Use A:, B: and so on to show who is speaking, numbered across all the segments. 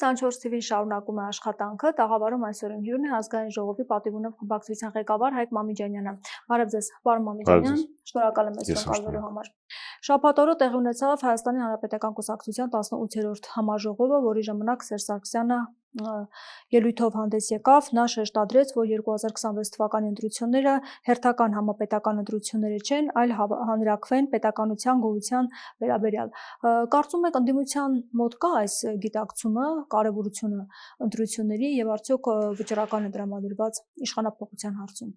A: 24 TV-ին շարունակում է աշխատանքը, տաղավարում այսօրին հյուրն է ազգային ժողովի պատիվունով խմբակցության ղեկավար Հայկ Մամիջանյանը։ Բարև ձեզ, պարոն Մամիջանյան, շնորհակալ եմ մեզ հանդիպելու համար։ Շաբաթ օրը տեղի ունեցավ Հայաստանի Հանրապետական Կուսակցության 18-րդ համաժողովը, որի ժամանակ Սերժ Սարգսյանը ելույթով հանդես եկավ, նա շեշտադրեց, որ 2026 թվականի ընտրությունները հերթական համապետական ընտրությունները չեն, այլ հանրաքվեն պետականության գոյության վերաբերյալ։ Կարծում եք ընդդիմության մոտ կա այս գիտակցումը, կարևորությունը ընտրությունների եւ արդյոք վճռական է դրամադրված իշխանապողության հարցում։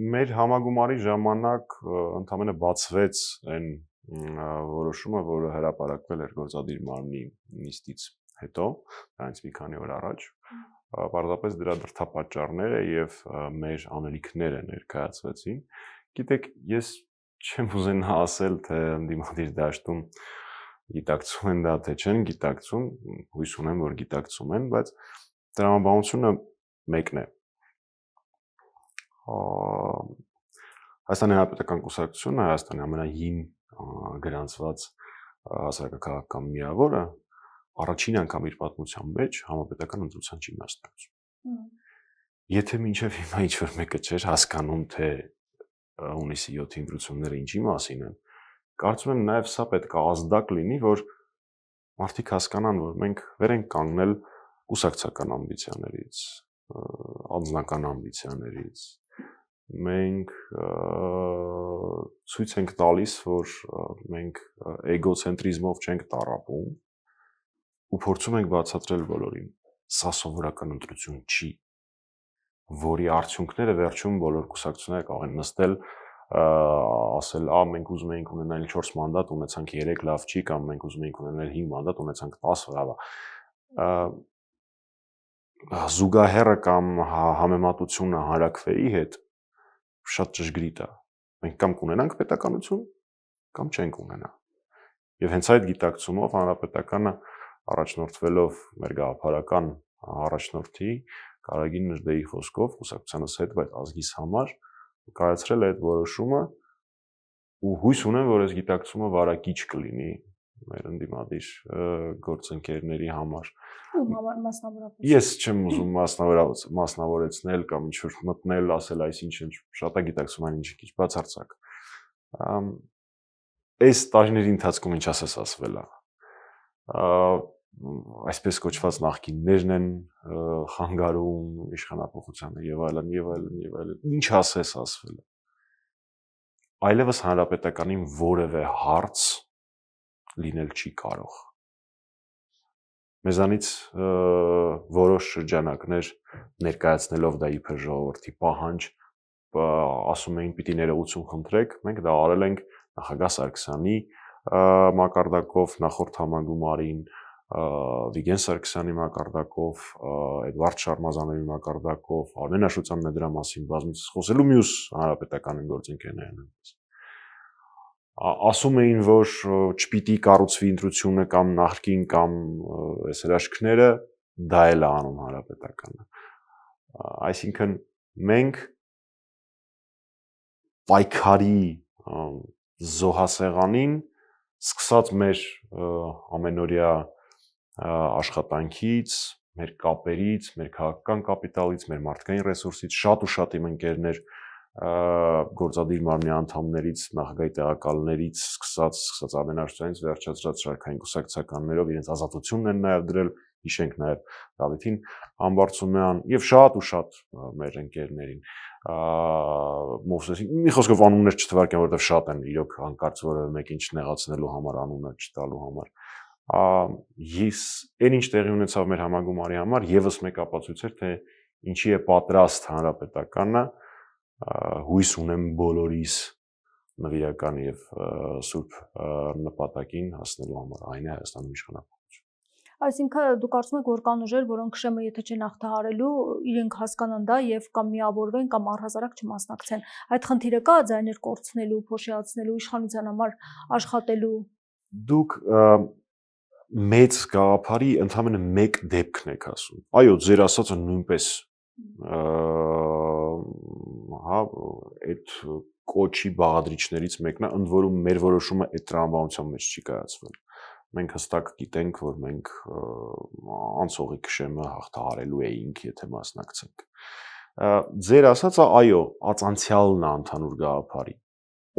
B: Մեր համագումարի ժամանակ ընդամենը բացվեց այն որոշումը, որը հրապարակվել էր գործադիր մարմնի նիստից հետո, դրանից մի քանի օր առաջ, պարզապես դրա դրդապատճառները եւ մեր անելիքները ներկայացվեցին։ Գիտեք, ես չեմ ուզենա ասել, թե ընդդիմադիր դաշտում գիտակցում են դա, թե չեն գիտակցում, հույս ունեմ, որ գիտակցում են, բայց տրամաբանությունը մեկն է։ Հայաստանի Հանրապետական Կուսակցությունը, Հայաստանի ամենահին գրանցված հասարակական միավորը առաջին անգամ իր պատմության մեջ համապետական ընտրության չի մասնակցում։ Եթե մինչև հիմա ինչ-որ մեկը չէր հասկանում, թե հունիսի 7-ի ընտրությունները ինչի մասին են, կարծում եմ նաև սա պետք է ազդակ լինի, որ մարդիկ հասկանան, որ մենք վեր ենք կանգնել կուսակցական ամբիցիաներից, անձնական ամբիցիաներից, մենք ցույց ենք տալիս, որ մենք էգոցենտրիզմով չենք տառապում ու փորձում ենք բացատրել բոլորին, սա սովորական ընտրություն չի, որի արդյունքները վերջում բոլոր կուսակցությունները կարող են նստել, ասել, մենք ուզում էինք ունենալ 4 մանդատ, ունեցանք 3, լավ չի, կամ մենք ուզում էինք ունենալ 5 մանդատ, ունեցանք 10, լավ է։ Զուգահեռը կամ համեմատությունը հանրաքվեի հետ շատ ճշգրիտ է։ Մենք կամ կունենանք պետականություն, կամ չենք ունենա։ Եվ հենց այդ գիտակցումով հանրապետականը առաջնորդվելով մեր գաղափարական առաջնորդի Կարագին Նժդեի խոսքով կուսակցությանս հետ, բայց ազգիս համար կայացրել է այդ որոշումը ու հույս ունեմ, որ այս գիտակցումը վարակիչ կլինի մեր ընդդիմադիր գործընկերների համար։
A: Ում համար մասնավորապես։
B: Ես չեմ ուզում մասնավորեցնել կամ ինչ-որ մտնել, ասել այսինչ շատ է գիտակցում այն ինչի քիչ բացարձակ։ Այս տարիների ընթացքում ինչ ասես ասվել է։ Այսպես կոչված նախկիններն են խանգարում իշխանապողությանը եւ այլն եւ այլն եւ այլն։ Ինչ ասես ասվել է։ Այլևս հանրապետականին որևէ հարց լինել չի կարող։ Մեզանից որոշ շրջանակներ ներկայացնելով դա իբր ժողովրդի պահանջ, ասում էին պիտի ներողություն խնդրեք, մենք դա արել ենք նախագահ Սարգսյանի մակարդակով, նախորդ համագումարին, Վիգեն Սարգսյանի մակարդակով, Էդվարդ Շարմազանովի մակարդակով, Արմեն Աշոտյանն է դրա մասին բազմիցս խոսել ու մյուս հանրապետական գործընկերներն են։ Ասում էին, որ չպիտի կառուցվի ընտրությունը կամ նախկին կամ այս հրաշքները, դա էլ է անում հանրապետականը։ Այսինքն մենք պայքարի զոհասեղանին սկսած մեր ամենօրյա աշխատանքից, մեր կապերից, մեր քաղաքական կապիտալից, մեր մարդկային ռեսուրսից շատ ու շատ իմ ընկերներ գործադիր մարմնի անդամներից, նախագահի տեղակալներից, սկսած Արմեն Աշոտյանից վերջացրած շարքային կուսակցականներով իրենց ազատությունն են նաև դրել, հիշենք նաև Դավիթին Համբարձումյան եւ շատ ու շատ մեր ընկերներին։ Մովսեսին, մի խոսքով անուններ չթվարկեմ, որովհետեւ շատ են իրոք հանկարծ որևէ մեկին չնեղացնելու համար, անունը չտալու համար։ Ես այն ինչ տեղի ունեցավ մեր համագումարի համար եւս մեկ ապացույց էր, թե ինչի է պատրաստ հանրապետականը, հույս ունեմ բոլորիս նվիրական եւ սուրբ նպատակին հասնելու համար, այն է Հայաստանում իշխանապահություն։
A: Այսինքն դուք կարծում եք, որ կան ուժեր, որոնք շեմը եթե չեն հաղթահարելու, իրենք հասկանան դա եւ կամ միավորվեն կամ առհասարակ չմասնակցեն։ Այդ խնդիրը կա ձայներ կորցնելու, փոշիացնելու, իշխանության համար աշխատելու։
B: Դուք մեծ գաղափարի ընդհանրապես մեկ դեպքն եք ասում։ Այո, ձեր ասածը նույնպես այդ կոչի բաղադրիչներից մեկն է, ընդ որում մեր որոշումը այդ տրամաբանության մեջ չի կայացվել։ մենք հստակ գիտենք, որ մենք անցողի քշեմը հաղթահարելու էինք, եթե մասնակցենք։ Ձեր ասածը այո, ածանցյալն է ընդհանուր գաղափարի։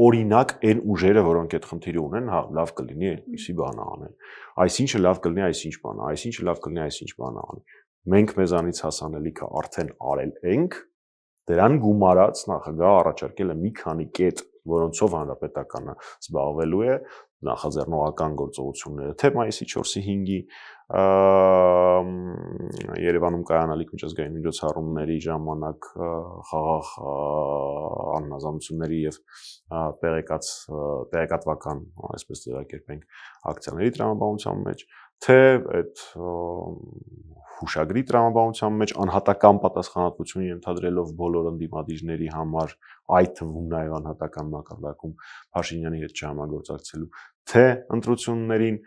B: Օրինակ այն ուժերը, որոնք այդ խնդիրը ունեն, հա, լավ կլինի այդպիսի բան անեն։ Այսինչը լավ կլինի այսինչ բանը, այսինչը լավ կլինի այսինչ բանը անեն։ Մենք մեզանից հասանելիքը արդեն արել ենք, դրան գումարած նախագահը առաջարկել է մի քանի կետ, որոնցով հանրապետականը զբաղվելու է, նախաձեռնողական գործողությունները, թե մայիսի 4-ի 5-ի Երևանում կայանալիք միջազգային միջոցառումների ժամանակ խաղաղ անհնազանդությունների եւ տեղեկատվական, այսպես ձևակերպենք, ակցիաների տրամաբանության մեջ, թե այդ հուշագրի տրամաբանության մեջ անհատական պատասխանատվություն ենթադրելով բոլոր ընդդիմադիրների համար, այդ թվում նաև անհատական մակարդակում Փաշինյանի հետ չհամագործակցելու, թե ընտրություններին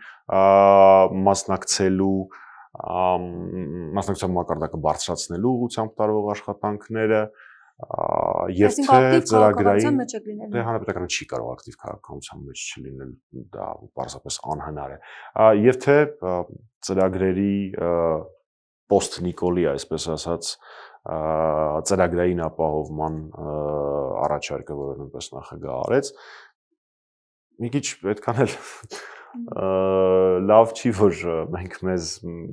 B: մասնակցության մակարդակը բարձրացնելու ուղղությամբ տարվող աշխատանքները եւ թե ծրագրային դե հանրապետականը չի կարող ակտիվ քաղաքականության մեջ չլինել, դա պարզապես անհնար է, եւ թե ծրագրերի post Նիկոլի, այսպես ասած, ծրագրային ապահովման առաջարկը, որը նույնպես նախագահը արեց, մի քիչ այդքան էլ լավ չի, որ մենք մեզ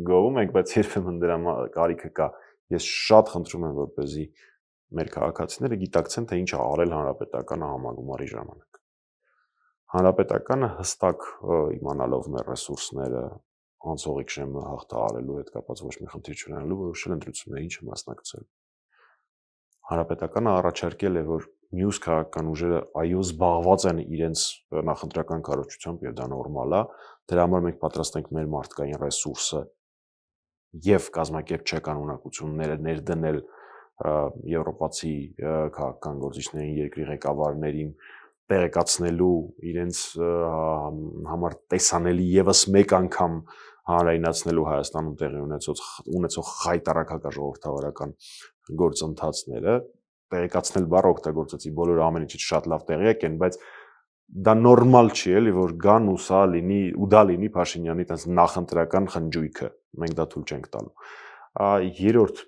B: գովում ենք, բայց երբեմն դրա կարիքը կա։ Ես շատ խնդրում եմ, որպեսզի մեր քաղաքացիները գիտակցեն, թե ինչ է արել հանրապետականը համագումարի ժամանակ։ Հանրապետականը հստակ իմանալով մեր ռեսուրսները անցողի քշեմը հաղթահարելու հետ կապված ոչ մի խնդիր չունենալու, որոշել ընտրություններին չմասնակցել։ Հանրապետականը առաջարկել է, որ մյուս քաղաքական ուժերը այո զբաղված են իրենց նախընտրական կառավարությամբ եւ դա նորմալ է, դրա համար մենք պատրաստ ենք մեր մարդկային ռեսուրսը եւ կազմակերպչական ունակությունները ներդնել եվրոպացի քաղաքական գործիչներին, երկրի ղեկավարներին տեղեկացնելու իրենց համար տեսանելի եւս մեկ անգամ հանրայնացնելու Հայաստանում տեղի ունեցող խայտարակական գործընթացները, տեղեկացնել բառը օգտագործեցի, բոլորը ամեն ինչից շատ լավ տեղյակ են, բայց դա նորմալ չի էլի, որ գան ու սա լինի ու դա լինի Փաշինյանի տես նախընտրական խնջույքը, մենք դա թույլ չենք տալու։ Երրորդ,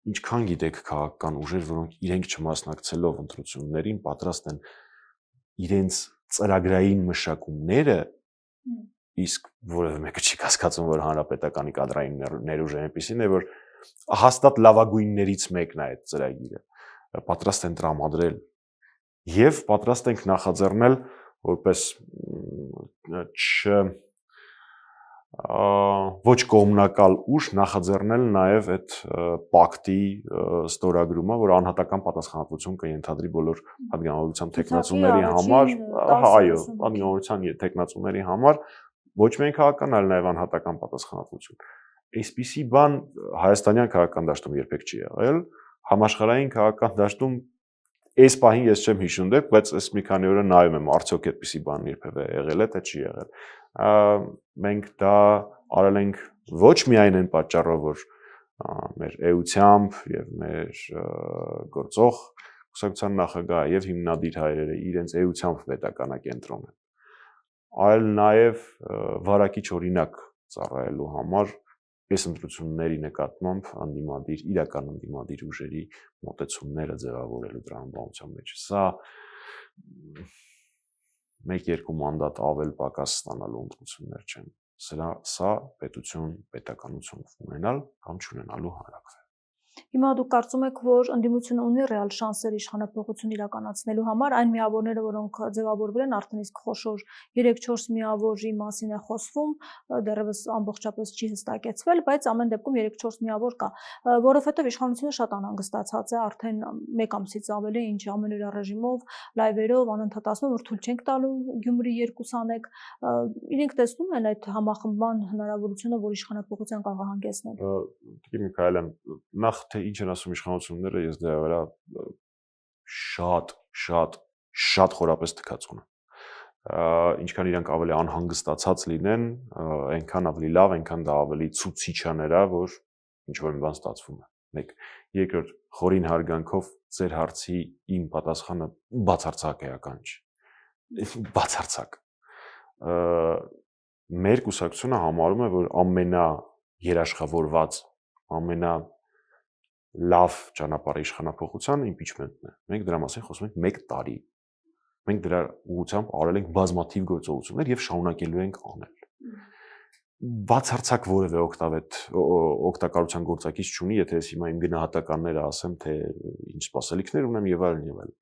B: ինչքան գիտեք քաղաքական ուժեր, որոնք իրենք չմասնակցելով ընտրություններին պատրաստ են իրենց ծրագրային մշակումները, իսկ որևէ մեկը չի կասկածում, որ հանրապետականի կադրային ներուժը այնպեսին է, որ հաստատ լավագույններից մեկն է այդ ծրագիրը, պատրաստ են տրամադրել եւ պատրաստ ենք նախաձեռնել որպես ոչ կողմնակալ ուժ նախաձեռնել նաև այդ պակտի ստորագրումը, որ անհատական պատասխանատվություն կենթադրի բոլոր պատգամավորության տեխնացուների համար, այո, պատգամավորության տեխնացուների համար ոչ միայն քաղաքական, այլ նաև անհատական պատասխանատվություն։ Այսպիսի բան հայաստանյան քաղաքական դաշտում երբեք չի եղել, համաշխարհային քաղաքական դաշտում այս պահին ես չեմ հիշում դեպք, բայց այս մի քանի օրը նայում եմ, արդյոք այդպիսի բան երբևէ եղել է, թե չի եղել։ Մենք դա արել ենք ոչ միայն այն պատճառով, որ մեր էությամբ եւ մեր գործող կուսակցության նախագահը եւ հիմնադիր հայրերը իրենց էությամբ պետականակենտրոն են, այլ նաեւ վարակիչ օրինակ ծառայելու համար այս ընտրությունների նկատմամբ իրական ընդդիմադիր ուժերի մոտեցումները ձևավորելու տրամաբանության մեջ։ Սա 1-2 մանդատ ավել պակաս ստանալու ընտրություններ չեն։ Սա պետություն, պետականություն ունենալ կամ չունենալու հարակը։
A: Հիմա դուք կարծում եք, որ ընդդիմությունը ունի ռեալ շանսեր իշխանապողություն իրականացնելու համար, այն միավորները, որոնք ձևավորվել են, արդեն իսկ խոշոր 3-4 միավորի մասին է խոսվում, դեռևս ամբողջապես չի հստակեցվել, բայց ամեն դեպքում 3-4 միավոր կա, որովհետև իշխանությունը շատ անհանգստացած է, արդեն 1 ամսից ավելի, ինչ ամենօրյա ռեժիմով, լայվերով անընդհատ ասում, որ թույլ չենք տալու Գյումրի 2 անեք, իրենք տեսնում են այդ համախմբման հնարավորությունը, որ իշխանապողության կարող է հանգեցնել։
B: Տիկին Միքայելյան, նախ թե ինչ են ասում իշխանությունները, ես դրա վրա շատ խորապես թքած ունեմ։ Ինչքան իրանք ավելի անհանգստացած լինեն, այնքան ավելի լավ, այնքան դա ավելի ցուցիչ է նրա, որ ինչ որ մի բան ստացվում է։ 1, երկրորդ, խորին հարգանքով ձեր հարցի իմ պատասխանը բացարձակ էական չի։ Բացարձակ։ մեր կուսակցությունը համարում է, որ ամենաերաշխավորված, ամենալավ ճանապարհը իշխանափոխության impeachment-ն է։ Մենք դրա մասին խոսում ենք 1 տարի։ Մենք դրա ուղղությամբ արել ենք բազմաթիվ գործողություններ եւ շարունակելու ենք անել։ Բացարձակ որևէ օգտակարության գործակից չունի, եթե ես հիմա իմ գնահատականները ասեմ, թե ինչ սպասելիքներ ունեմ եւ այլն եւ այլն։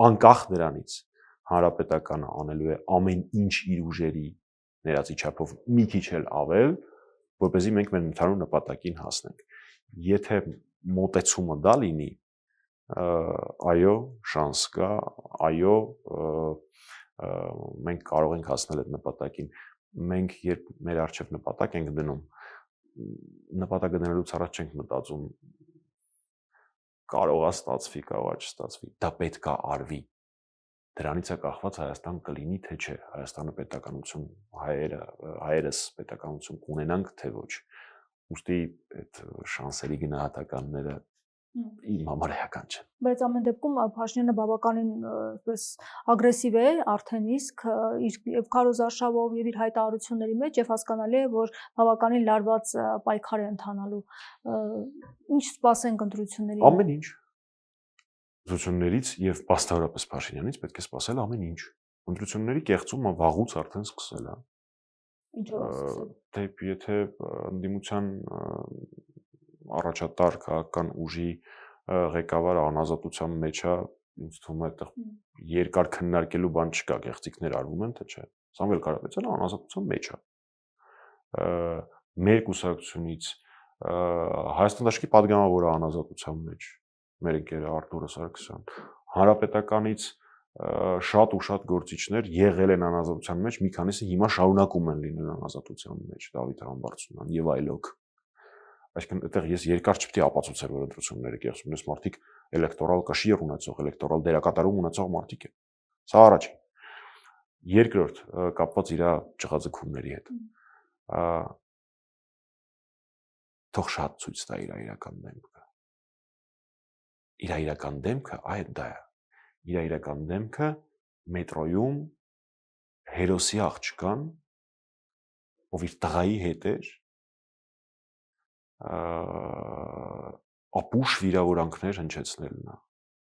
B: Անկախ դրանից հանրապետականը անելու է ամեն ինչ իր ուժերի ներածի չափով մի քիչ էլ ավել, որպեսզի մենք մեր ընդհանուր նպատակին հասնենք։ Եթե մոտեցումը դա լինի, այո, շանս կա, այո, մենք կարող ենք հասնել այդ նպատակին։ Մենք երբ մեր առջև նպատակ ենք դնում, նպատակը դնելուց առաջ չենք մտածում կարող է ստացվի, կարող է չստացվի, դա պետք է արվի։ Դրանից է կախված Հայաստան կլինի թե չէ, Հայաստանը պետականություն, հայերս պետականություն կունենանք թե ոչ։ Ուստի այդ շանսերի գնահատականները իմ համար էական չեն։
A: Բայց ամեն դեպքում Փաշինյանը բավականին այսպես ագրեսիվ է արդեն իսկ իր քարոզարշավով եւ իր հայտարարությունների մեջ եւ հասկանալի է, որ բավականին լարված պայքար է ընթանալու։ Ինչ սպասենք ընտրությունների։
B: Ամեն ինչ։ Ընտրություններից եւ պաստավորապես Փաշինյանից պետք է սպասել ամեն ինչ։ Ընտրությունների կեղծումը վաղուց արդեն սկսել է։
A: Ինչով է սկսել։
B: Դե եթե ընդդիմության առաջատար քաղաքական ուժի ղեկավարը անազատության մեջ է, ինձ թվում է այդտեղ երկար քննարկելու բան չկա, գեղեցիկներ արվում են, թե չէ։ Սամվել Կարապետյանը անազատության մեջ է։ Մեր կուսակցությունից Հայաստան դաշնակցի падգամավորը անազատության մեջ, մեր ընկեր Արտուր Սարգսյան, Հանրապետականից շատ ու շատ գործիչներ եղել են անազատության մեջ, մի քանիսը հիմա շարունակում են լինել անազատության մեջ, Դավիթ Համբարձումյան եւ այլոք։ Այսինքն այդտեղ ես երկար չպետք է ապացուցեմ, որ ընտրությունները կեղծում են, այս մարդիկ էլեկտորալ կշիռ ունեցող, էլեկտորալ դերակատարում ունեցող մարդիկ են։ Սա առաջին։ Երկրորդ, կապված իր ճղաձգումների հետ։ Թող շատ ցույց տա իր իրական դեմքը։ Իր իրական դեմքը այդ դա է։ Իր իրական դեմքը մետրոյում հերոսի աղջկան, ով իր տղայի հետ էր, ապուշ վիրավորանքներ հնչեցնելն է,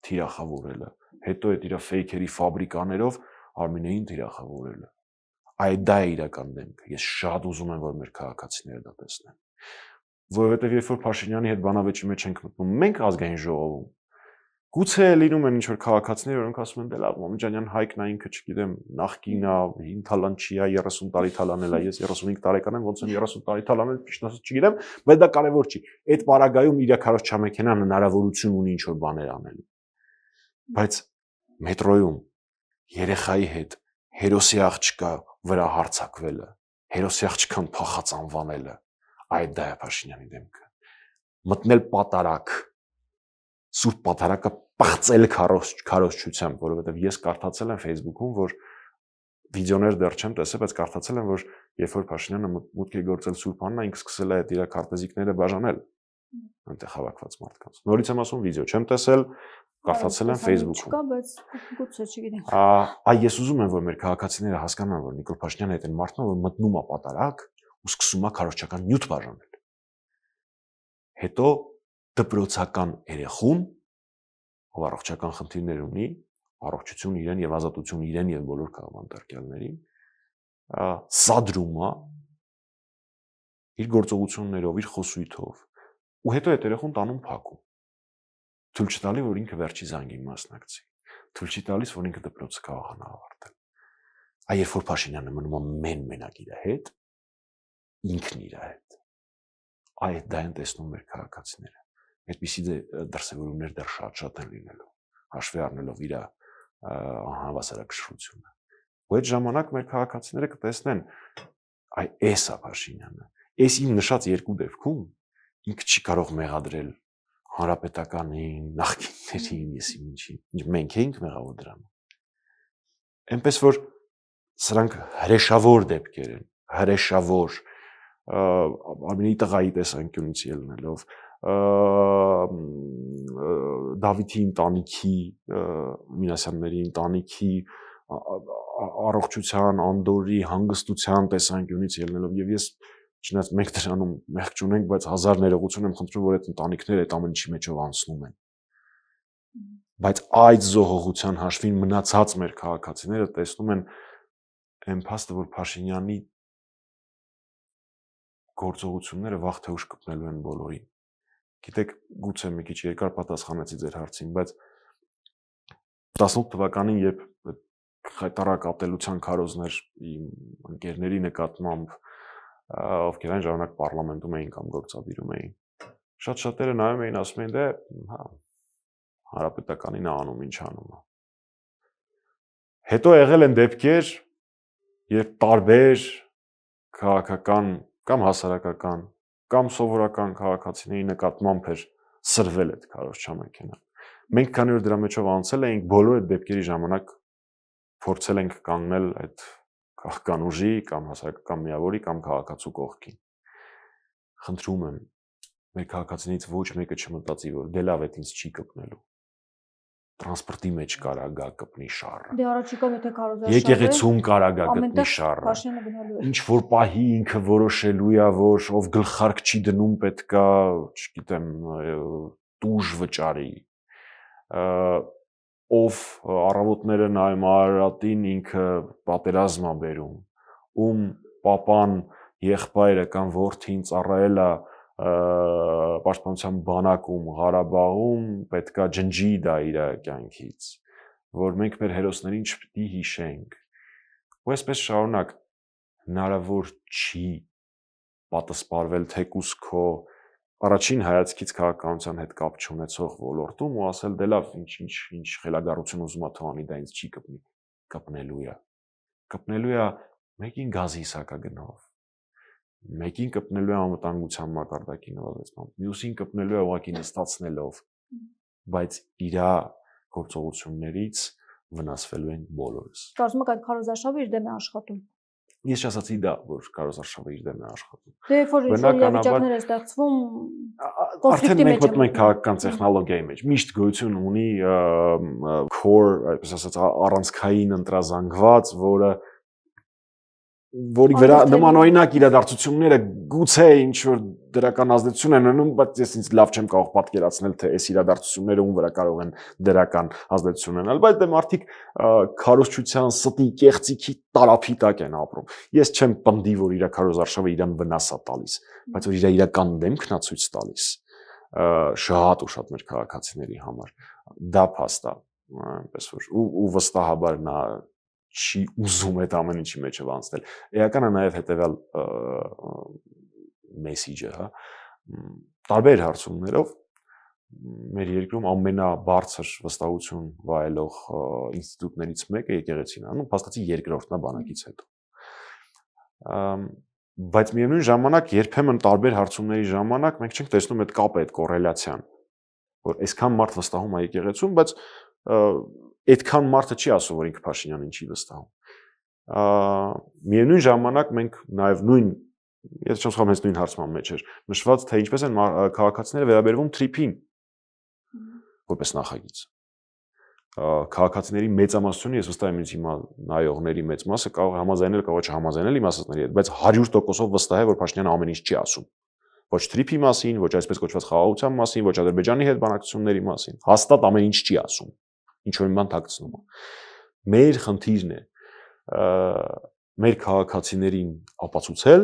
B: թիրախավորելը, հետո այդ իր ֆեյքերի ֆաբրիկաներով Արմինեին թիրախավորելը։ Այդ դա է իրական դեմքը։ Ես շատ ուզում եմ, որ մեր քաղաքացիները դա տեսնեն։ Որովհետև երբ որ Փաշինյանի հետ բանավեճի մեջ ենք մտնում, մենք ազգային ժողովում, գուցե լինում են ինչ-որ քաղաքացիներ, որոնք ասում են, դե լավ, Մամիկյանյան Հայկն է, ինքը չգիտեմ, նախկին է, հին թալան չի, 30 տարի թալանել է, ես 35 տարեկան եմ, ոնց եմ 30 տարի թալանել, ճիշտ ասած չգիտեմ, բայց դա կարևոր չի։ Այդ պարագայում իր քարոզչամեքենան հնարավորություն ունի ինչ-որ բաներ անելու։ Բայց մետրոյում երեխայի հետ հերոսի աղջկա վրա հարձակվելը, հերոսի աղջկան փախած անվանելը, այդ դա է Փաշինյանի դեմքը։ Մտնել պատարակ, սուրբ պատարակը պղծել քարոզչությամբ, որովհետև ես կարդացել եմ Facebook-ում, որ վիդեոներ դեռ չեմ տեսել, բայց կարդացել եմ, որ երբ որ Փաշինյանը մուտք է գործել Սուրբ Աննա, ինքը սկսել է իր քարտեզիկները բաժանել այնտեղ հավաքված մարդկանց։ Նորից եմ ասում, վիդեո չեմ տեսել, կարդացել եմ Facebook-ում։
A: Չկա, բայց գուցե չգիտեմ։
B: Այ ես ուզում եմ, որ մեր քաղաքացիները հասկանան, որ Նիկոլ Փաշինյանը այդ մարդն է, որ մտնում է պատարակ ու սկսում է քարոզչական նյութ բաժանել։ Հետո դպրոցական երեխուն, ով առողջական խնդիրներ ունի, առողջություն իրեն եւ ազատություն իրեն եւ բոլոր քաղաքացիներին, սադրում է իր գործողություններով, իր խոսույթով, ու հետո այդ երեխուն տանում փակում։ Թույլ չտալի, որ ինքը վերջի զանգին մասնակցի։ Թույլ չի տալիս, որ ինքը դպրոցը կարողանա ավարտել։ Այ երբ որ Փաշինյանը մնում է մենակ իր հետ, ինքն իր հետ, այդ դա են տեսնում մեր քաղաքացիները։ Այդպիսի դրսևորումներ դեռ շատ են լինելու, հաշվի առնելով իր անհավասարակշռությունը։ Ու այդ ժամանակ մեր քաղաքացիները կտեսնեն, այ էս է Փաշինյանը։ Էս իմ նշած երկու դեպքում ինքը չի կարող մեղադրել հանրապետականին, նախկիններին, եսի ինչի։ Մենք էինք մեղավոր դրանում։ Էնպես որ սրանք հրեշավոր դեպքեր են, հրեշավոր Արմինեի տղայի տեսանկյունից ելնելով, Դավիթի ընտանիքի, Մինասյանների ընտանիքի, առողջության, անդորրի, հանգստության տեսանկյունից ելնելով եւ ես չնայած մենք դրանում մեղք չունենք, բայց հազար ներողություն եմ խնդրում, որ այդ ընտանիքները այդ ամեն ինչի մեջով անցնում են։ Բայց այդ զոհողության հաշվին մնացած մեր քաղաքացիները տեսնում են այն փաստը, որ Փաշինյանի գործողությունները վաղ թե ուշ կպնելու են բոլորին։ Գիտեք, գուցե մի քիչ երկար պատասխանեցի ձեր հարցին, բայց 18 թվականին, երբ խայտարակ ատելության քարոզներ իմ ընկերների նկատմամբ, ովքեր այն ժամանակ պարլամենտում էին կամ գործադիրում էին, շատ շատերը նայում էին, ասում էին, դե, հա, հանրապետականին անում, ինչ անում է։ Հետո եղել են դեպքեր, երբ տարբեր քաղաքական կամ հասարակական կամ սովորական քաղաքացիների նկատմամբ էր սրվել այդ քարոզչամեքենան։ Մենք քանի որ դրա մեջով անցել էինք, բոլոր այդ դեպքերի ժամանակ փորձել ենք կանգնել այդ քաղաքական ուժի կամ հասարակական միավորի կամ քաղաքացու կողքին։ Խնդրում եմ, մեր քաղաքացիներից ոչ մեկը չմտածի, որ դե լավ է, ինձ չի կպնելու։ Տրանսպորտի մեջ կարա գա կպնի շառը։
A: Դե առաջիկայում եթե քարոզաշարը
B: Եկեղեցում կարա գա կպնի շառը։
A: Փաշինյանը գնալու է։
B: Ինչ որ պահի ինքը որոշելու է, որ ով գլխարկ չի դնում, պետքա, չգիտեմ, տուժ վճարի։ Ով առավոտները նայում Արարատին, ինքը պատերազմ է բերում, ում պապան եղբայրը կամ որդին ծառայել է պաշտպանության բանակում, Ղարաբաղում, պետքա ջնջի դա իր կյանքից, որ մենք մեր հերոսներին չպիտի հիշենք։ Ու այսպես շարունակ հնարավոր չի պատասպարվել թեկուս քո առաջին հայացքից քաղաքականության հետ կապ չունեցող ոլորտում ու ասել դե լավ, ինչ խելագարություն ուզում է թողանի, դա ինձ չի կպնի, կպնելու է։ Կպնելու է մեկին գազի սակագնով, մեկին կպնելու է անվտանգության մակարդակի նվազեցմամբ, մյուսին կպնելու է ուղղակի նստացնելով, բայց իր գործողություններից վնասվելու են բոլորս։
A: Կարծում եք այդ քարոզարշավը իր դեմ է աշխատում։
B: Ես չասացի դա, որ քարոզարշավը իր դեմ է աշխատում։
A: Դե երբ որ իրավիճակներ է ստեղծվում,
B: արդեն մենք մտնում ենք քաղաքական տեխնոլոգիայի մեջ։ Միշտ գոյություն ունի core, այսպես ասած, առանցքային ընտրազանգված, որի վրա նմանօրինակ իրադարձությունները գուցե ինչ որ դրական ազդեցություն են ունենում, բայց ես ինձ լավ չեմ կարող պատկերացնել, թե այս իրադարձությունները ում վրա կարող են դրական ազդեցություն ունենալ, բայց դե մարդիկ քարոզչության ստի կեղծիքի տարափի տակ են ապրում։ Ես չեմ պնդի, որ իր քարոզարշավը իրան վնաս է տալիս, բայց որ իր իրական դեմքն է ցույց տալիս շատ ու շատ մեր քաղաքացիների համար դա փաստ է, այնպես որ ու վստահաբար նա չի ուզում այդ ամեն ինչի մեջով անցնել։ Էականը նաև հետևյալ մեսիջը, հա, տարբեր հարցումներով մեր երկրում ամենաբարձր վստահություն վայելող ինստիտուտներից մեկը եկեղեցին է, փաստացի երկրորդն է բանակից հետո։ Բայց միևնույն ժամանակ երբեմն տարբեր հարցումների ժամանակ մենք չենք տեսնում այդ կապը, այդ կոռելացիան, որ այսքան մարդ վստահում է եկեղեցուն, բայց այդքան մարդը չի ասում, որ ինքը Փաշինյանին չի վստահում։ Միևնույն ժամանակ մենք նաև ես չեմ ասում հենց նույն հարցման մեջ էր նշված, թե ինչպես են քաղաքացիները վերաբերվում թրիփին որպես նախագիծ։ Քաղաքացիների մեծամասնությունը, ես վստահ եմ ինձ հիմա նայողների մեծ մասը կարող է համաձայնել, կարող է չհամաձայնել իմ ասածների հետ, բայց 100%-ով վստահ է, որ Փաշինյանը ամեն ինչ չի ասում։ Ոչ թրիփի մասին, ոչ այսպես կոչված խաղաղության մասին, ոչ Ադրբեջանի հետ բանակցությունների մասին։ Հաստատ ամեն ինչ չի ասում։ Ինչ-որ մի բան թաքցնում է։ Մեր խնդիրն է մեր քաղաքացիներին ապացուցել,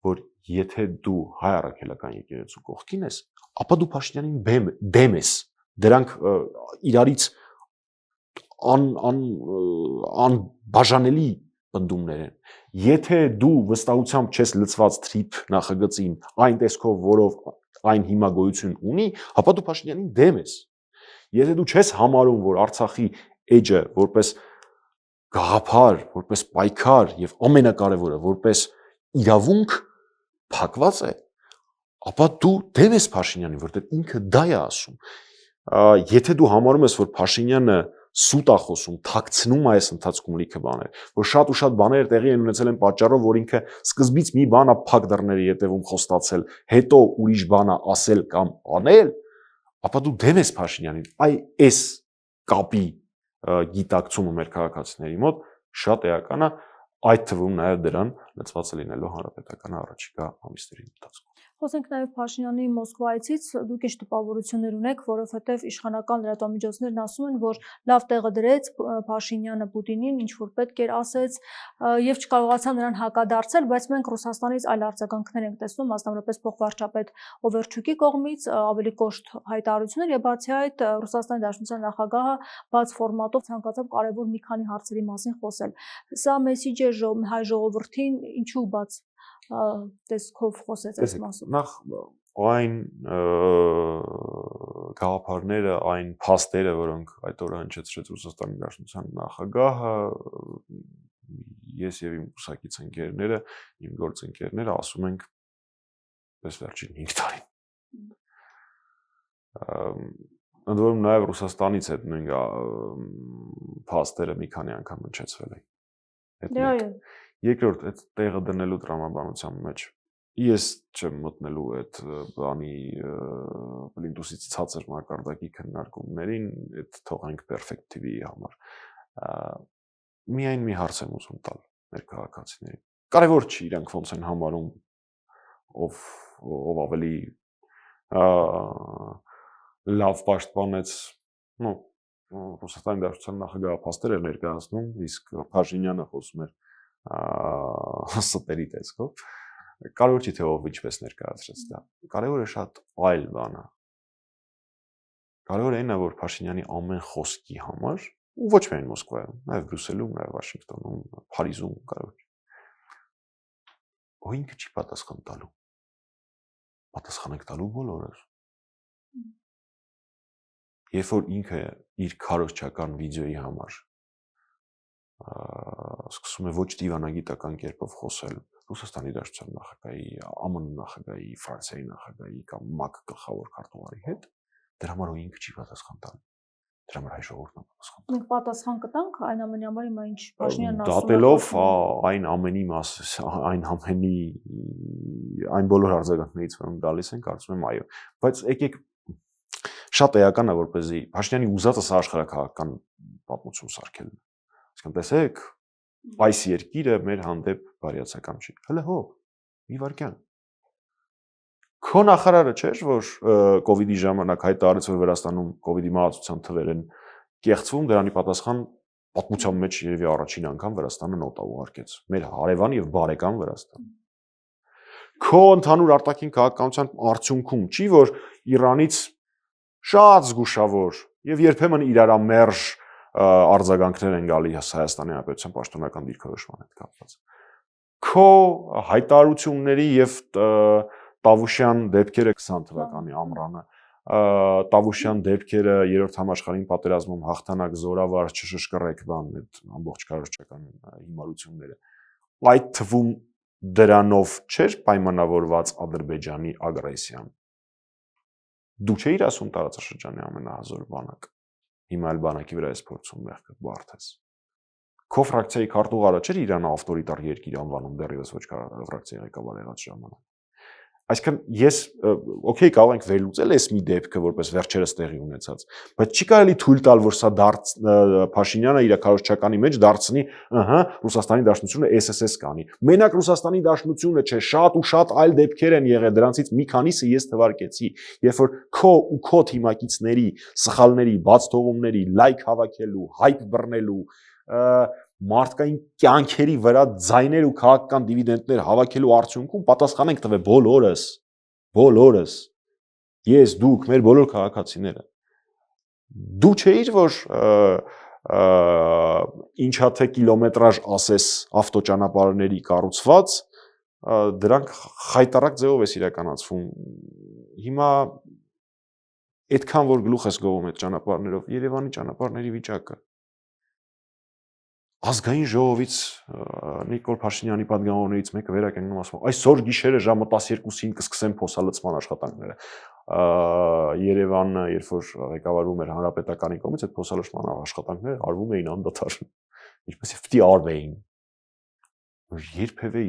B: որ եթե դու հայ առաքելական եկեղեցու կողքին ես, ապա դու Փաշինյանին դեմ ես։ Դրանք իրարից անբաժանելի պնդումներ են։ Եթե դու վստահությամբ չես լցված թրիփ նախագծին այն տեսքով, որով այն հիմա գոյություն ունի, ապա դու Փաշինյանին դեմ ես։ Եթե դու չես համարում, որ Արցախի էջը որպես գաղափար, որպես պայքար եւ ամենակարևորը որպես իրավունք փակված է, ապա դու դեմ ես Փաշինյանին, որտեղ ինքը դա է ասում։ Եթե դու համարում ես, որ Փաշինյանը սուտ է խոսում, թաքցնում է այս ընթացքում լիքը բաներ, որ շատ ու շատ բաներ տեղի են ունեցել են պատճառով, որ ինքը սկզբից մի բան է փակ դռների ետևում խոստացել, հետո ուրիշ բան է ասել կամ անել, ապա դու դեմ ես Փաշինյանին։ Այս կապի գիտակցումը մեր քաղաքացիների մոտ շատ էական է, այդ թվում նաև դրան լծված է լինելու հանրապետականը առաջիկա ամիսների ընթացքում։
A: Խոսենք նաև Փաշինյանի Մոսկվայից, դուք ինչ տպավորություններ ունեք, որովհետև իշխանական լրատվամիջոցներն ասում են, որ լավ տեղը դրեց Փաշինյանը Պուտինին, ինչ որ պետք էր ասեց եւ չկարողացան նրան հակադարձել, բայց մենք Ռուսաստանից այլ արձագանքներ ենք տեսնում, մասնավորապես փոխվարչապետ Օվերչուկի կողմից ավելի կոշտ հայտարարություններ եւ բացի այդ Ռուսաստանի Դաշնության նախագահը բաց ֆորմատով ցանկացավ կարևոր մի քանի հարցերի մասին խոսել։ Սա մեսիջ է հայ ժողովրդին, ինչու բաց տեսքով խոսեց այս մասով։
B: Նախ այն գաղափարները, այն փաստերը, որոնք այդ օրը հնչեցրեց Ռուսաստանի Դաշնության նախագահը, ես եւ իմ ուսակից ընկերները, իմ գործընկերները ասում ենք պես վերջին 5 տարին։ Ընդ որում նաև Ռուսաստանից այդ նույն փաստերը մի քանի անգամ հնչեցվել են։ Երկրորդ, այդ տեղը դնելու տրամաբանության մեջ ես չեմ մտնելու այդ բանի պլինտուսից ցածր մակարդակի քննարկումներին, այդ թողենք Perfect TV-ի համար։ Միայն մի հարց եմ ուզում տալ մեր քաղաքացիներին։ Կարևոր չի իրանք ոնց են համարում, ով ավելի լավ պաշտպանեց, Ռուսաստանի Դաշնության նախագահը փաստեր էր ներկայացնում, իսկ Փաշինյանը խոսում էր ստերի տեսքով, կարևոր չի թե ով ինչպես ներկայացրեց դա, կարևորը շատ այլ բան է, կարևորը այն է, որ Փաշինյանի ամեն խոսքի համար, ու ոչ միայն Մոսկվայում, նաև Բրյուսելում, նաև Վաշինգտոնում, Փարիզում, կարևոր չի, ինքը չի պատասխան տալու, պատասխան եք տալու բոլորս, երբ որ ինքը իր քարոզչական վիդեոյի համար սկսում է ոչ դիվանագիտական կերպով խոսել Ռուսաստանի Դաշնության նախագահի, ԱՄՆ նախագահի, Ֆրանսիայի նախագահի կամ ՄԱԿ գլխավոր քարտուղարի հետ, դրա համար ինքը չի պատասխան տալու։ Դրա համար հայ ժողովուրդն է պատասխան։
A: Մենք պատասխան կտանք այն ամենի համար, հիմա ինչ Փաշինյանն ասում է։
B: Դատելով այն ամենի այն ամենի այն բոլոր արձագանքներից, որոնք գալիս են, կարծում եմ այո։ Բայց եկեք շատ էական է, որպեսզի Փաշինյանի ուզածը սա աշխարհակաղակական պատմություն սարքելն է։ Այսինքն տեսեք, այս երկիրը մեր հանդեպ բարյացակամ չի։ Հələ հո, մի վարքյան։ Քո նախարարը չէր, որ կոവിഡ്ի ժամանակ հայտարարեց, որ Վրաստանում կոവിഡ്ի մահացության թվեր են կեղծվում, դրանի պատասխան պատմության մեջ երևի առաջին անգամ Վրաստանը նոտա ուղարկեց։ Մեր հարևան եւ բարեկամ Վրաստան։ Քո ընդհանուր արտաքին քաղաքականության արդյունքում չի, որ Իրանից շատ զգուշավոր եւ երբեմն իրարամերժ արձագանքներ են գալիս Հայաստանի Հանրապետության պաշտոնական դիրքորոշման հետ կապված։ Քո հայտարարությունների եւ Տավուշյան դեպքերը 20 թվականի ամռանը, Տավուշյան դեպքերը երրորդ համաշխարհային պատերազմում հաղթանակ զորավար չշշկռեք բան այդ ամբողջ քարոզչական հիմարությունները։ Այդ թվում դրանով չէր պայմանավորված Ադրբեջանի ագրեսիան։ Դու չէիր ասում տարածաշրջանի ամենահզոր բանակ։ Հիմա էլ բանակի վրա էս փորձում մեղքը բարթես։ Քո ֆրակցիայի քարտուղարը չէր Իրանը ավտորիտար երկիր անվանում դեռևս ոչ ֆրակցիայի ղեկավար եղած ժամանակ։ Այսինքն ես օքեյ կարող ենք վերլուծել այս մի դեպքը որպես վերջերս տեղի ունեցած, բայց չի կարելի թույլ տալ, որ սա Փաշինյանը իր քարոզչականի մեջ դարձնի, Ռուսաստանի Դաշնությունը SSS կանի։ Մենակ Ռուսաստանի Դաշնությունը չէ, շատ ու շատ այլ դեպքեր են եղել, դրանցից մի քանիսը ես թվարկեցի, երբ որ քո թիմակիցների սխալների, բաց թողումների, լայք հավաքելու, հայպ բռնելու, մարդկային կյանքերի վրա ձայներ ու քաղաքական դիվիդենդներ հավաքելու արդյունքում պատասխան ենք տվել բոլորս, ես, դուք, մեր բոլոր քաղաքացիները։ Դու չէիր, որ ինչա թե կիլոմետրաժ ասես ավտոճանապարհների կառուցված, դրանք խայտառակ ձևով էս իրականացվում։ Հիմա այդքան որ գլուխ ես գովում այդ ճանապարհներով, Երևանի ճանապարհների վիճակը ազգային ժողովից Նիկոլ Փաշինյանի պատգամավորներից մեկը վերականգնում ասում այսօր գիշերը ժամը 12-ին կսկսեն փոսալցման աշխատանքները։ Երևանը, երբ որ ղեկավարվում էր հանրապետականի կողմից, այդ փոսալցման աշխատանքները արվում էին անդադար, ինչպես պետք է արվեին։ Երբևէ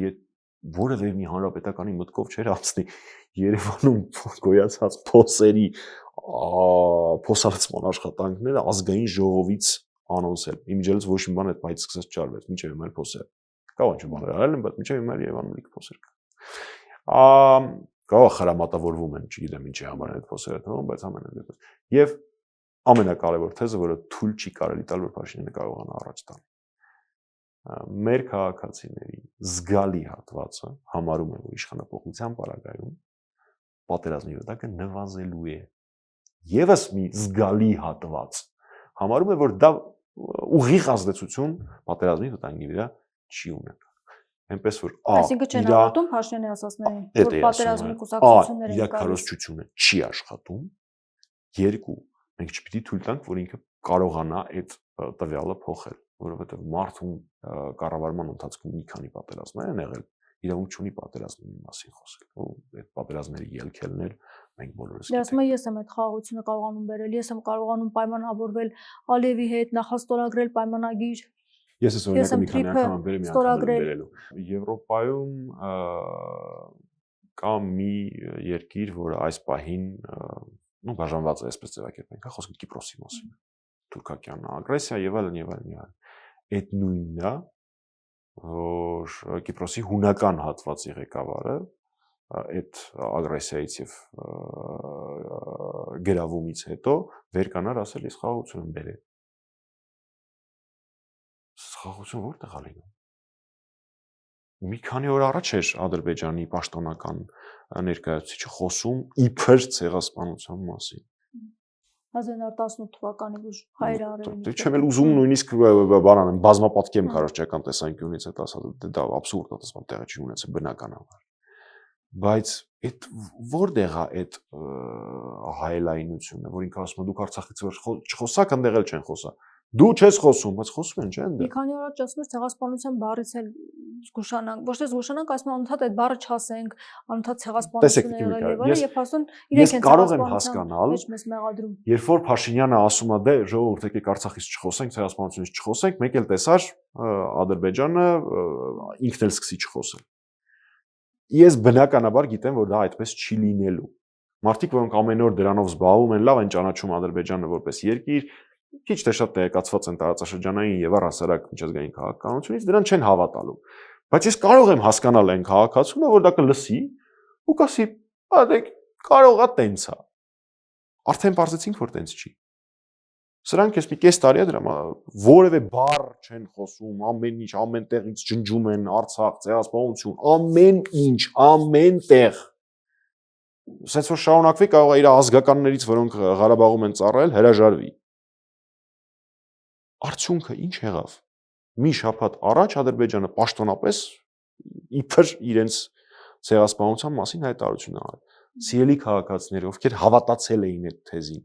B: որևէ մի հանրապետականի մտքով չէր անցնի Երևանում գոյացած փոսերի փոսալցման աշխատանքները ազգային ժողովից անոնսել։ Իմիջիայլից ոչ մի բան այդ բայց սկսեց ճարվեց, մինչև հիմա էլ փոսեր։ Կարող ինչ բաներ արել են, բայց մինչև հիմա էլ Երևանում լիք փոսեր կա։ Կարող խրամատավորվում են, չգիտեմ ինչի համար այդ փոսերը թվում, բայց ամենայն դեպս։ Եվ ամենակարևոր թեզը, որը թույլ չի կարելի տալ, որ Փաշինյանը կարողանա առաջ տալ։ Մեր քաղաքացիների զգալի հատվածը համարում է, որ իշխանապողության պարագայում պատերազմի վտակը նվազելու է։ Եվս մի զգալի հատված համարում է, որ դա ուղիղ ազդեցություն պատերազմի վտանգի վրա չի ունենա։ Այնպես որ
A: այսինքն չեն հավատում Փաշինյանի ասածներին, որ պատերազմի կուսակցությունները
B: իր քարոզչությունը չի աշխատում։ Երկու, մենք չպիտի թույլ տանք, որ ինքը կարողանա այդ տվյալը փոխել, որովհետև մարդուն կառավարման ընթացքում մի քանի պատերազմներ են եղել, իրավունք չունի պատերազմի մասին խոսել։ Այդ պատերազմների ելքելներ մենք բոլորս
A: գիտենք։ Դե ես եմ այդ խաղաղությունը կարողանում բերել, ես եմ կարողանում պայմանավորվել Ալիևի հետ, նախաստորագրել պայմանագիր։
B: Ես այս օրինակը մի քանի անգամ բերեմ բերելու։ Եվրոպայում կա մի երկիր, որը այս պահին բաժանված է այսպես ձևակերպենք, խոսքը Կիպրոսի մասին։ Թուրքական ագրեսիա եւ այլն եւ այլն։ Այդ նույնն է, որ Կիպրոսի հունական հատվածի ղեկավարը այդ ագրեսիայից եւ գերավումից հետո վեր կանար ասել ես խաղաղություն եմ բերել։ Խաղաղություն որտեղ է լինում։ Մի քանի օր առաջ էր Ադրբեջանի պաշտոնական ներկայացուցիչը խոսում իբր ցեղասպանության մասին։
A: 1918 թվականի ուժ հայրը արել։
B: Դե չեմ էլ ուզում նույնիսկ բանան եմ բազմապատկեմ քարոզչական տեսանկյունից այդ ասած դա абսուրդ է, դասման տեղը չի ունեցել բնականաբար։ Բայց այդ որտեղ է այդ հայելայնությունը, որ ինքը ասում է դուք Արցախից չխոսաք, այնտեղ էլ չեն խոսա։ Դու չես խոսում, բայց խոսում են, չէ՞ այնտեղ։
A: Մի քանի օր առաջ ասում էր ցեղասպանության բառից էլ զգուշանանք, ոչ թե զգուշանանք, ասում են անընդհատ այդ բառը չասենք, անընդհատ ցեղասպանություն եղել եւ այլն, եւ ասում իրենք են
B: ցեղասպանության
A: մեջ մեզ մեղադրում։
B: Երբ որ Փաշինյանը ասում է դե ժողովուրդ եկեք Արցախից չխոսենք, ցեղասպանությունից չխոսենք, մեկ էլ տեսար Ադրբեջանը ինքն էլ սկսի չխոսել։ Ես բնականաբար գիտեմ, որ դա այդպես չի լինելու։ Մարդիկ, որոնք ամեն օր դրանով զբաղվում են, լավ են ճանաչում Ադրբեջանը որպես երկիր, քիչ թե շատ տեղեկացված են տարածաշրջանային եւ առհասարակ միջազգային քաղաքականությունից, դրան չեն հավատալու։ Բայց ես կարող եմ հասկանալ այն քաղաքացունը, որ դա կլսի ու կասի, դե կարող է տենց է։ Արդեն բարձեցինք, որ տենց չի։ Սրանք ես մի կես տարի է դրա որևէ բառ չեն խոսում, ամեն ինչ, ամեն տեղից ջնջում են Արցախ, ցեղասպանություն, ամեն ինչ, ամեն տեղ։ Սենց որ շարունակվի կարող է իր ազգականներից, որոնք Ղարաբաղում են ծառայել, հրաժարվի։ Արդյունքը ինչ եղավ։ Մի շաբաթ առաջ Ադրբեջանը պաշտոնապես իբր իրենց ցեղասպանության մասին հայտարարություն արել։ Սիրելի քաղաքացիներ, ովքեր հավատացել էին այդ թեզին,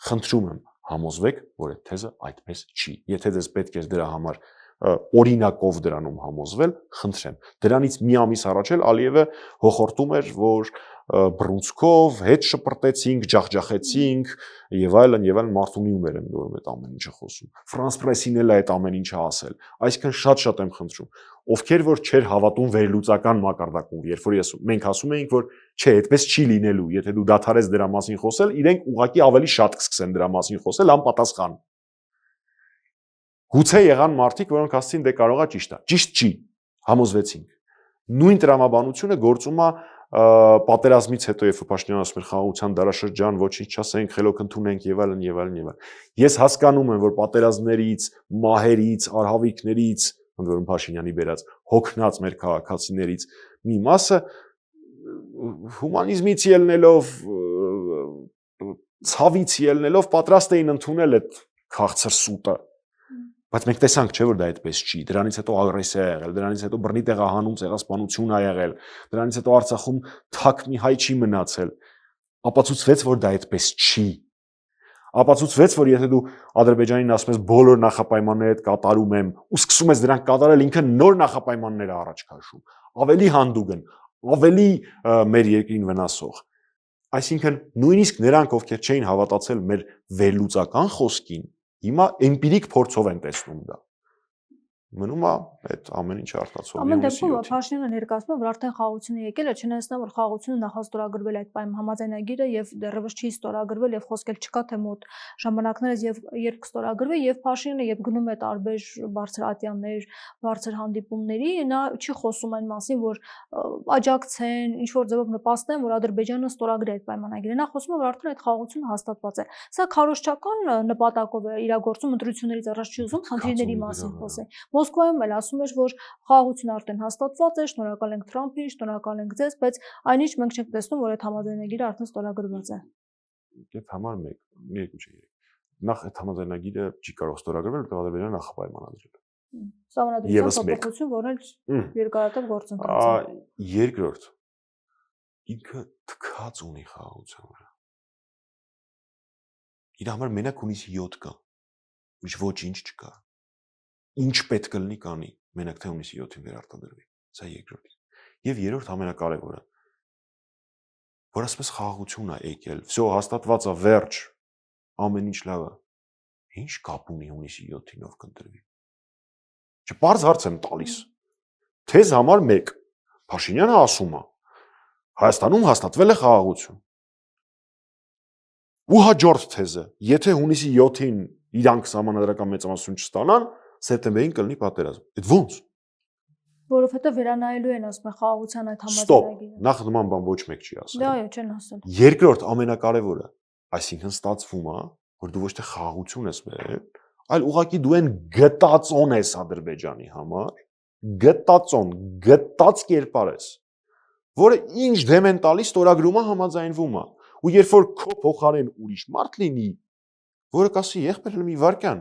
B: խնդրում եմ համոզվեք, որ այդ թեզը այդպես չի։ Եթե դες պետք է դրա համար օրինակով դրանում համոզվել, խնդրեմ։ Դրանից մի ամիս առաջ էլ Ալիևը հոխորտում էր, որ բռունցքով հետ շպրտեցինք, ջախջախեցինք եւ այլն Մարտունիում էր որ այդ ամեն ինչը խոսում։ Ֆրանս պրեսին էլ այդ ամեն ինչը ասել։ Այսինքն շատ եմ խնդրում, ովքեր որ չեր հավատում վերլուծական մակարդակում, երբ որ մենք ասում էինք, որ չէ, այդպես չի լինելու, եթե դու դադարես դրա մասին խոսել, իրենք ուղղակի ավելի շատ կսկսեն դրա մասին խոսել անպատասխան։ Գուցե եղան մարդիկ, որոնք ասացին դե կարող է ճիշտ է։ Ճիշտ չի, համոզվեցինք։ Նույն տրամաբանությունը գործում է պատերազմից հետո, երբ որ Փաշինյանը ասում էր խաղաղության դարաշրջան, ոչինչ չասենք, խելոք ընդունենք եւ այլն։ Ես հասկանում եմ, որ պատերազմներից, մահերից, արհավիրքներից, ընդ որում Փաշինյանի բերած հոգնած մեր քաղաքացիներից մի մասը հումանիզմից ելնելով, ցավից ելնելով պատրաստ էին ընդունել այդ քաղցր սուտը։ Բայց մենք տեսանք, չէ՞ որ դա այդպես չի։ Դրանից հետո ագրեսիա ա եղել, դրանից հետո բռնի տեղահանում ցեղասպանություն ա եղել, դրանից հետո Արցախում թակ մի հայ չի մնացել։ Ապացուցվեց, որ դա այդպես չի։ Ապացուցվեց, որ եթե դու Ադրբեջանին ասում ես բոլոր նախապայմանները կատարում եմ, ու սկսում ես դրանք կատարել, ինքը նոր նախապայմաններ առաջ քաշում, ավելի հանդուգն, ավելի մեր երկրին վնասող։ Այսինքն նույնիսկ նրանք, ովքեր չէին հավատացել մեր վերլուծական խոսքին, հիմա էմպիրիկ փորձով են տեսնում դա։ մնում է այդ ամեն ինչը արտացոլվի
A: Ամեն դեպքում Փաշինյանը ներկայացնում է, որ արդեն խաղաղությունը եկել է, չնայած նա որ խաղաղությունը նախաստորագրվել այդ համաձայնագիրը եւ դեռևս չի ստորագրվել եւ խոսքել չկա թե մոտ ժամանակներս եւ երբ կստորագրվի եւ Փաշինյանը երբ գնում է տարբեր բարձր ատյաններ, բարձր հանդիպումների, նա չի խոսում այն մասին, որ աջակցեն, ինչ որ ձևով նպաստեն, որ Ադրբեջանը ստորագրի այդ պայմանագիրը։ Նա խոսում է, որ արդեն այդ խաղաղությունը հաստատված է։ Սա քարոզչական նպատակով է իրագործում, ընտրություններից առաջ չի ուզում խնդիրների մասին խոսել։ Մոսկվայում էլ ասում էր, որ խաղաղությունը արդեն հաստատված է, շնորհակալ ենք Թրամփին, շնորհակալ ենք ձեզ, բայց այնինչ մենք չենք տեսնում, որ այդ համաձայնագիրը արդեն ստորագրված է։
B: Դե համար 1, 2 չէ 3։ Նախ այդ համաձայնագիրը չի կարող ստորագրվել, որովհետև Ադրբեջանը նախապայմանադրել է։
A: Սահմանադրության փոփոխություն, որն էլ երկարատև գործընթաց է։
B: Երկրորդ, ինքը թքած ունի խաղաղության վրա։ Իր համար մենակ հունիսի 7 կա, ուրիշ ոչինչ չկա։ Ինչ պետք է լինի կանի, մենակ թե հունիսի 7-ին վերարտադրվի։ Սա երկրորդն։ Եվ երրորդ ամենակարևորը, որ ասես խաղաղություն է եկել, всё հաստատված է, վերջ, ամեն ինչ լավ է։ Ինչ կապ ունի հունիսի 7-ին ով կընտրվի։ Չպարզ հարց եմ տալիս։ Թեզ համար 1 Փաշինյանը ասում է Հայաստանում հաստատվել է խաղաղություն։ Ու հաջորդ թեզը, եթե հունիսի 7-ին իրանք սահմանադրական մեծամասնություն չստանան, սեպտեմբերին կլինի պատերազմ։ Այդ ո՞նց։
A: Որովհետև վերանայելու են ասում են խաղաղության այդ
B: համաձայնագիրը։ Նախ նման բան ոչ մեկ չի ասել։
A: Դա այո, չեն ասել։
B: Երկրորդ ամենակարևորը, այսինքն ստացվում է, որ դու ոչ թե խաղաղություն ես բերել, այլ ուղղակի դու են գտածոն ես Ադրբեջանի համար, գտած կերպար ես, որը ինչ դեմ են տալիս, ստորագրում է, համաձայնվում է։ Ու երբ որ քո փոխարեն ուրիշ մարդ լինի, որը կասի, եղբայր մի վարքյան,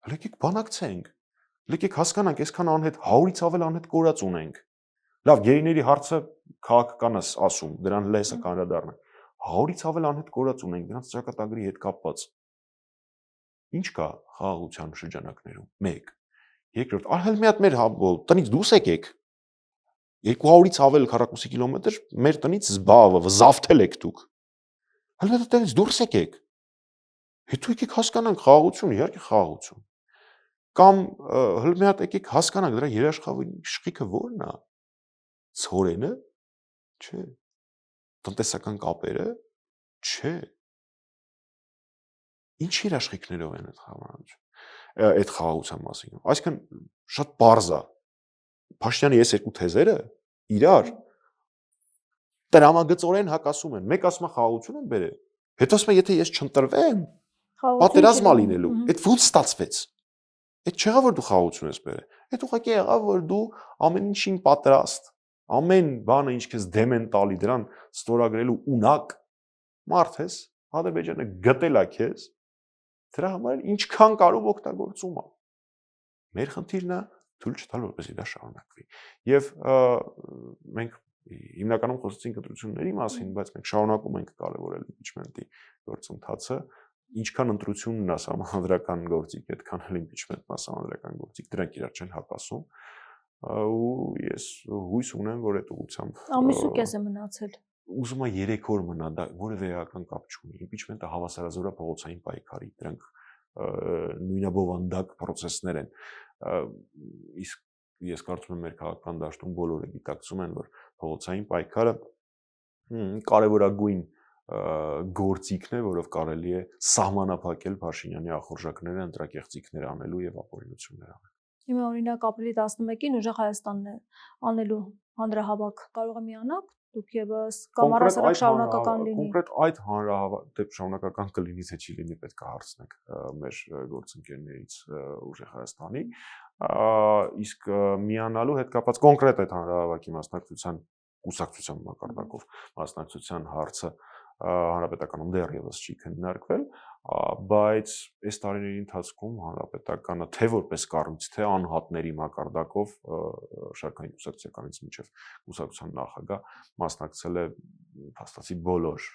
B: եկեք բանակցենք, եկեք հասկանանք, այսքան անհետ 100-ից ավել անհետ կորած ունենք։ Լավ, գերիների հարցը քաղաքական ես ասում, դրան լեսը կանրադառնանք։ 100-ից ավել անհետ կորած ունենք, դրանց ճակատագրի հետ կապված։ Ինչ կա խաղաղության շրջանակներում։ 1. Երկրորդ, այլ մի հատ մեր տնից դուրս եկեք։ 200-ից ավել քառակուսի կիլոմետր մեր տնից զավթել եք դուք։ Այլ մի հատ տնից դուրս եկեք։ Հետո եկեք հասկանանք խաղաղություն, իհարկե խաղաղություն։ Կամ հələ մի հատ եկեք հասկանանք դրա երաշխիքը ո՞րն է։ Ցորենը։ Չէ։ Տնտեսական կապերը։ Չէ։ Ինչ երաշխիքներով են այդ խաղաղության մասին։ Այսինքն շատ պարզ է։ Փաշինյանի այս երկու թեզերը իրար տրամագծորեն հակասում են։ Մեկ ասում է խաղաղություն են բերել, հետո ասում է եթե ես չընտրվեմ, պատերազմ է լինելու։ Այդ ո՞ւց ստացվեց։ Այդ չեղավ որ դու խաղաղություն ես բերել։ Այդ ուղղակի եղավ որ դու ամեն ինչին պատրաստ, ամեն բանը ինչ քեզ դեմ են տալի դրան ստորագրելու ունակ մարդ ես, Ադրբեջանը գտել է քեզ, դրա համար ինչքան կարող օգտագործում է։ Մեր խնդիրն է թույլ չտալ որպեսզի դա շարունակվի։ Եվ մենք հիմնականում խոսեցինք ընտրությունների մասին, բայց մենք շարունակում ենք կարևորել իմպիչմենտի գործընթացը, ինչքան ընտրությունն է սահմանադրական գործիք, այդքան էլ իմպիչմենտն է սահմանադրական գործիք, դրանք իրար չեն հակասում, ու ես հույս ունեմ, որ այդ ուղղությամբ
A: ամիս ու կես է մնացել։
B: Ուզում եմ 3 օր մնա, դա որևէ էական կապ չունի։ Իմպիչմենտը հավասարազոր է փողոցային պայքարի, դրանք նույնաբովանդակ process-ներ են։ Իսկ ես կարծում եմ մեր քաղաքական դաշտում բոլորը գիտակցում են, որ փողոցային պայքարը կարևորագույն գործիքն է, որով կարելի է սահմանափակել Փաշինյանի ախորժակները, ընտրակեղծիքներ անելու եւ ապօրինություններ անել։
A: Հիմա օրինակ ապրիլի 11-ին ուժեղ Հայաստանն է անելու հանրահավաք, կարող է միանալ դուք եւս կամ առասարակ շարունակական լինի։
B: Կոնկրետ այդ հանրահավաքը շարունակական կլինի թե չի լինի, պետք է հարցնենք մեր գործընկերներից ուժեղ Հայաստանի, իսկ միանալու հետ կապված կոնկրետ այդ հանրահավաքի մասնակցության կուսակցության մակարդակով մասնակցության հարցը հանրապետականում դեռևս չի քննարկվել, բայց այս տարիների ընթացքում հանրապետականը թե որպես կառույց, թե անհատների մակարդակով շարքային կուսակցությունից մինչև կուսակցության նախագահ մասնակցել է փաստացի բոլոր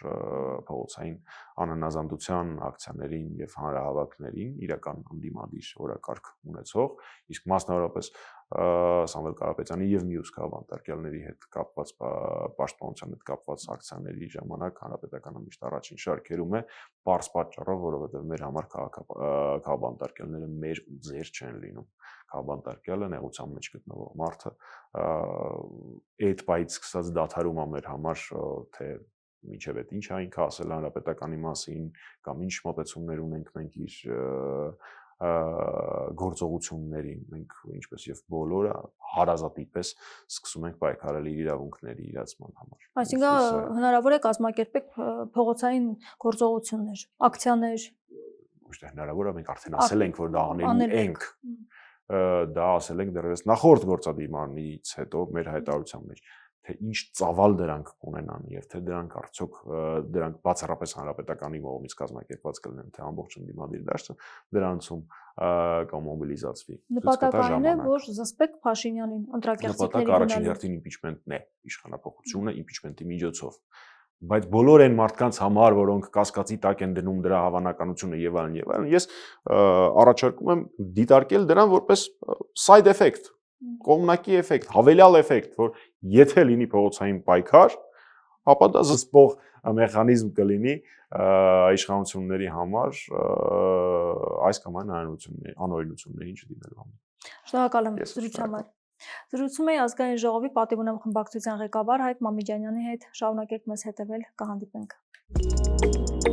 B: փողոցային անհնազանդության ակցիաներին եւ հանրահավաքներին իրական անդիմադիր օրակարգ ունեցող, իսկ մասնավորապես Սամվել Կարապետյանի եւ մյուս քաղաքապետարների հետ կապված պաշտպանության հետ կապված ակցիաների ժամանակ հանրապետականը միշտ առաջին շարքերում է բարձ պատճառով, որովհետեւ մեր համար քաղաքապետարները մեր ու ձեր չեն լինում։ Քաղաքապետարը նեղության մեջ գտնվող մարդը այդ պայից սկսած դադարում է մեր համար թե մինչև այդ ինչ այնք ասել հանրապետականի մասին կամ ինչ մոտեցումներ ունենք մենք իր գործողություններին մենք ինչպես եւ բոլորը հարազատիպես սկսում ենք պայքարել իր իրավունքների իրացման համար։
A: Այսինքն հնարավոր է կազմակերպեք փողոցային գործողություններ, ակցիաներ։
B: Ոչ թե հնարավոր է, մենք արդեն ասել ենք, որ դա անելու ենք։ Դա ասել ենք դեռևս նախորդ գործադիմանից հետո մեր հայտարարության մեջ, թե ինչ ծավալ դրանք կունենան եւ թե դրանք արդյոք դրանք բացառապես հանրապետականի կողմից կազմակերպված կլինեն, թե ամբողջ ընդդիմադիր դաշտը դրանցում կամ մոբիլիզացվի։
A: Նպատակն է, որ զսպեք Փաշինյանին ընտրակեղծիքների
B: նպատակը առաջին հերթին իմպիչմենտն է, իշխանապողությունը իմպիչմենտի միջոցով։ Բայց բոլոր այն մարդկանց համար, որոնք կասկածի տակ են դնում դրա հավանականությունը եւ այլն, ես առաջարկում եմ դիտարկել դրան որպես side effect, կողմնակի էֆեկտ, հավելյալ էֆեկտ, որ եթե լինի փողոցային պայքար, ապա դա զսպող մեխանիզմ կլինի իշխանությունների համար այս կամ այն անօրինություններին չդիմելու համար։
A: Շնորհակալ եմ զրույցի համար։ Զրուցում էի ազգային ժողովի պատիվունեմ խմբակցության ղեկավար Հայկ Մամիջանյանի հետ, շարունակեք մեզ հետևել, կհանդիպենք։